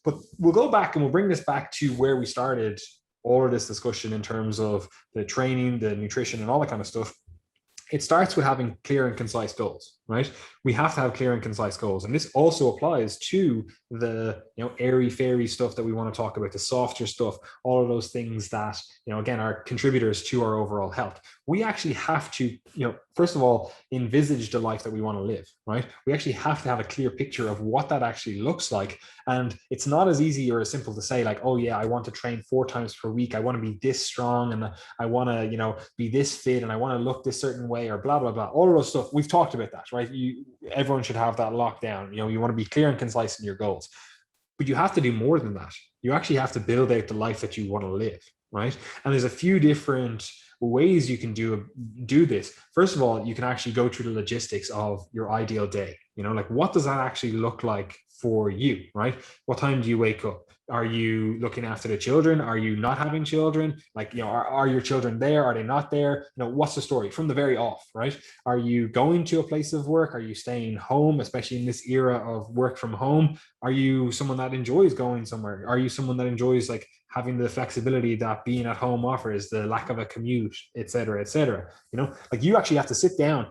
But we'll go back and we'll bring this back to where we started all of this discussion in terms of the training, the nutrition, and all that kind of stuff. It starts with having clear and concise goals, right? We have to have clear and concise goals. And this also applies to the, airy fairy stuff that we want to talk about, the softer stuff, all of those things that, again, are contributors to our overall health. We actually have to, first of all, envisage the life that we want to live, right? We actually have to have a clear picture of what that actually looks like. And it's not as easy or as simple to say like, oh yeah, I want to train 4 times per week. I want to be this strong and I want to, be this fit and I want to look this certain way or blah, blah, blah. All of those stuff. We've talked about that, right? Everyone should have that locked down. You want to be clear and concise in your goals, but you have to do more than that. You actually have to build out the life that you want to live, right? And there's a few different ways you can do this. First of all, you can actually go through the logistics of your ideal day. Like what does that actually look like for you, right? What time do you wake up? Are you looking after the children? Are you not having children? Like, are your children there? Are they not there? What's the story from the very off, right? Are you going to a place of work? Are you staying home, especially in this era of work from home? Are you someone that enjoys going somewhere? Are you someone that enjoys like having the flexibility that being at home offers, the lack of a commute, et cetera, et cetera? Like you actually have to sit down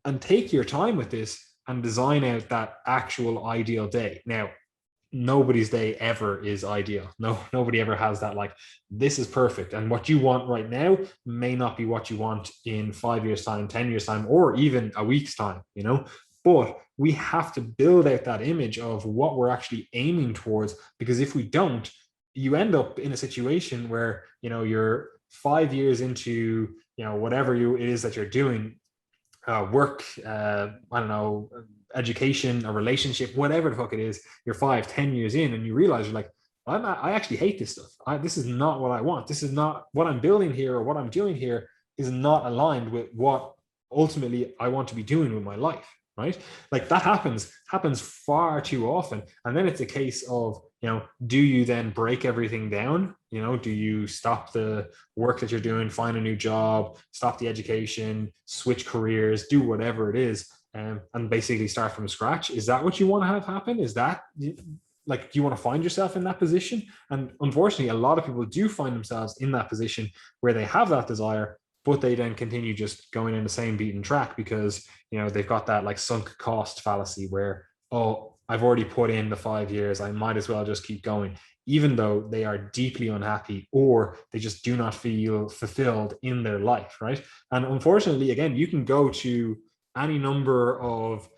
and take your time with this and design out that actual ideal day. Now, nobody's day ever is ideal. Nobody ever has that like, this is perfect. And what you want right now may not be what you want in 5 years time, 10 years time, or even a week's time, but we have to build out that image of what we're actually aiming towards, because if we don't, you end up in a situation where, you're 5 years into, whatever it is that you're doing, work, I don't know, education, a relationship, whatever the fuck it is, you're 5-10 years in and you realize you're like, I actually hate this stuff. This is not what I want. This is not what I'm building here, or what I'm doing here is not aligned with what ultimately I want to be doing with my life, right? Like that happens far too often. And then it's a case of, do you then break everything down? Do you stop the work that you're doing, find a new job, stop the education, switch careers, do whatever it is, and basically start from scratch? Is that what you want to have happen? Is that like, do you want to find yourself in that position? And unfortunately, a lot of people do find themselves in that position where they have that desire, but they then continue just going in the same beaten track because, they've got that like sunk cost fallacy where, oh, I've already put in the 5 years, I might as well just keep going, even though they are deeply unhappy or they just do not feel fulfilled in their life, right? And unfortunately, again, you can go to any number of,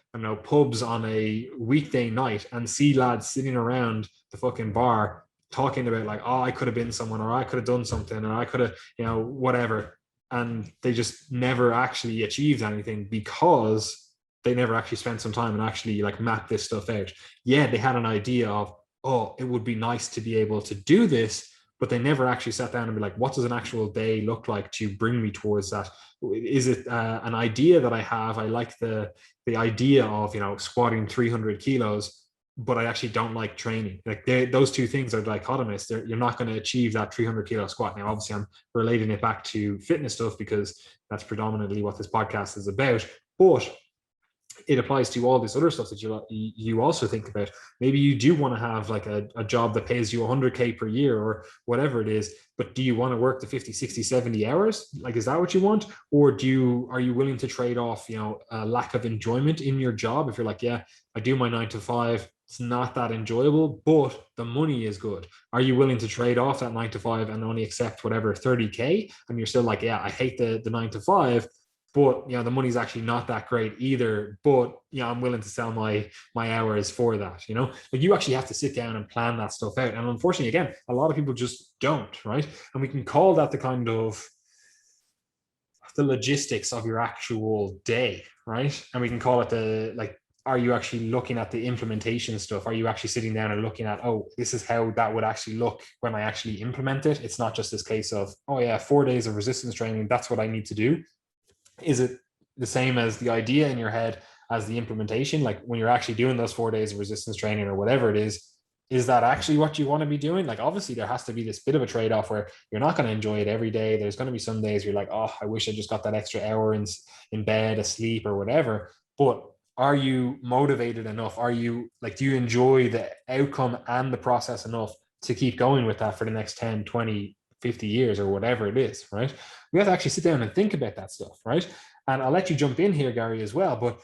pubs on a weekday night and see lads sitting around the fucking bar talking about like, oh, I could have been someone, or I could have done something, or I could have, whatever. And they just never actually achieved anything because they never actually spent some time and actually like map this stuff out. Yeah, they had an idea of, oh, it would be nice to be able to do this, but they never actually sat down and be like, what does an actual day look like to bring me towards that? Is it an idea that I have? I like the idea of, squatting 300 kilos, but I actually don't like training. Like those two things are dichotomous. You're not going to achieve that 300 kilo squat. Now, obviously I'm relating it back to fitness stuff because that's predominantly what this podcast is about, but it applies to all this other stuff that you also think about. Maybe you do want to have like a job that pays you 100K per year or whatever it is, but do you want to work the 50, 60, 70 hours? Like, is that what you want? Or are you willing to trade off, a lack of enjoyment in your job? If you're like, yeah, I do my 9 to 5, it's not that enjoyable, but the money is good. Are you willing to trade off that 9 to 5 and only accept whatever 30K? And you're still like, yeah, I hate the 9 to 5, but the money's actually not that great either, but I'm willing to sell my hours for that. Like you actually have to sit down and plan that stuff out. And unfortunately, again, a lot of people just don't, right? And we can call that the kind of the logistics of your actual day, right? And we can call it are you actually looking at the implementation stuff? Are you actually sitting down and looking at, oh, this is how that would actually look when I actually implement it? It's not just this case of, oh yeah, 4 days of resistance training, that's what I need to do. Is it the same as the idea in your head as the implementation? Like when you're actually doing those 4 days of resistance training or whatever it is that actually what you want to be doing? Like obviously there has to be this bit of a trade-off where you're not going to enjoy it every day. There's going to be some days where you're like, oh, I wish I just got that extra hour in bed, asleep or whatever. But are you motivated enough? Are you like, do you enjoy the outcome and the process enough to keep going with that for the next 10, 20, 50 years or whatever it is, right? We have to actually sit down and think about that stuff, right? And I'll let you jump in here, Gary, as well. But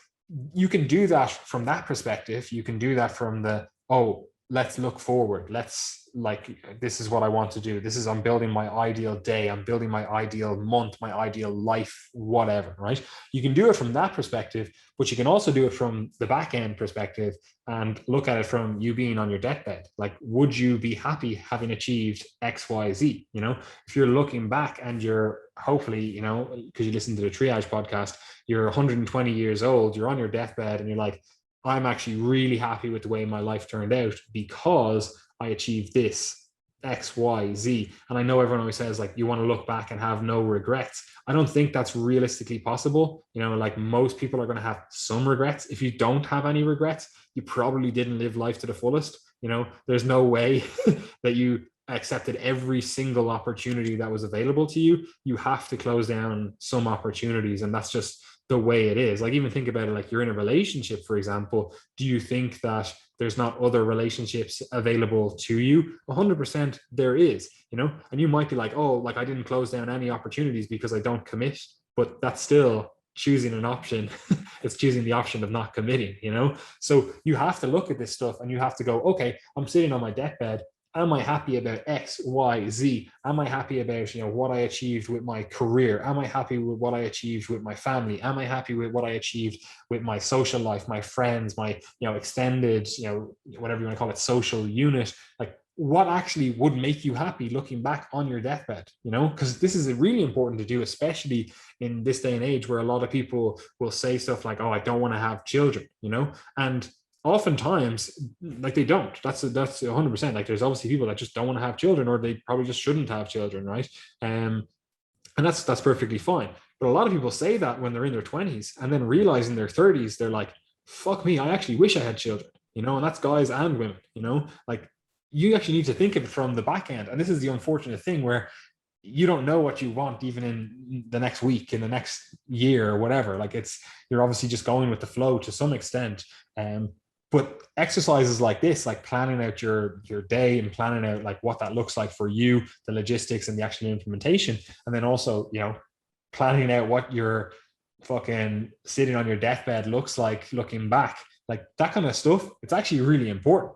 you can do that from that perspective. You can do that from the, oh, let's look forward. Let's like, this is what I want to do. This is, I'm building my ideal day. I'm building my ideal month, my ideal life, whatever, right? You can do it from that perspective, but you can also do it from the back end perspective and look at it from you being on your deathbed. Like, would you be happy having achieved X, Y, Z? You know, if you're looking back and you're hopefully, you know, because you listen to the Triage podcast, you're 120 years old, you're on your deathbed and you're like, I'm actually really happy with the way my life turned out because I achieved this X, Y, Z. And I know everyone always says like you want to look back and have no regrets. I don't think that's realistically possible. You know, like most people are going to have some regrets. If you don't have any regrets, you probably didn't live life to the fullest. You know, there's no way that you accepted every single opportunity that was available to you. You have to close down some opportunities, and that's just the way it is. Like, even think about it, like you're in a relationship, for example. Do you think that there's not other relationships available to you? 100% there is, you know. And you might be like, oh, like I didn't close down any opportunities because I don't commit, but that's still choosing an option. It's choosing the option of not committing, you know. So you have to look at this stuff and you have to go, okay, I'm sitting on my deathbed. Am I happy about X, Y, Z? Am I happy about, you know, what I achieved with my career? Am I happy with what I achieved with my family? Am I happy with what I achieved with my social life, my friends, my, you know, extended, you know, whatever you want to call it, social unit? Like, what actually would make you happy looking back on your deathbed, you know? Because this is really important to do, especially in this day and age where a lot of people will say stuff like, oh, I don't want to have children, you know? And oftentimes, like, they don't. That's 100%. Like, there's obviously people that just don't want to have children, or they probably just shouldn't have children, right? And that's perfectly fine. But a lot of people say that when they're in their 20s, and then realize in their 30s, they're like, fuck me, I actually wish I had children, you know. And that's guys and women, you know. Like, you actually need to think of it from the back end. And this is the unfortunate thing where you don't know what you want even in the next week, in the next year, or whatever. Like, it's, you're obviously just going with the flow to some extent. But exercises like this, like planning out your day and planning out like what that looks like for you, the logistics and the actual implementation, and then also, you know, planning out what your fucking sitting on your deathbed looks like looking back, like that kind of stuff, it's actually really important.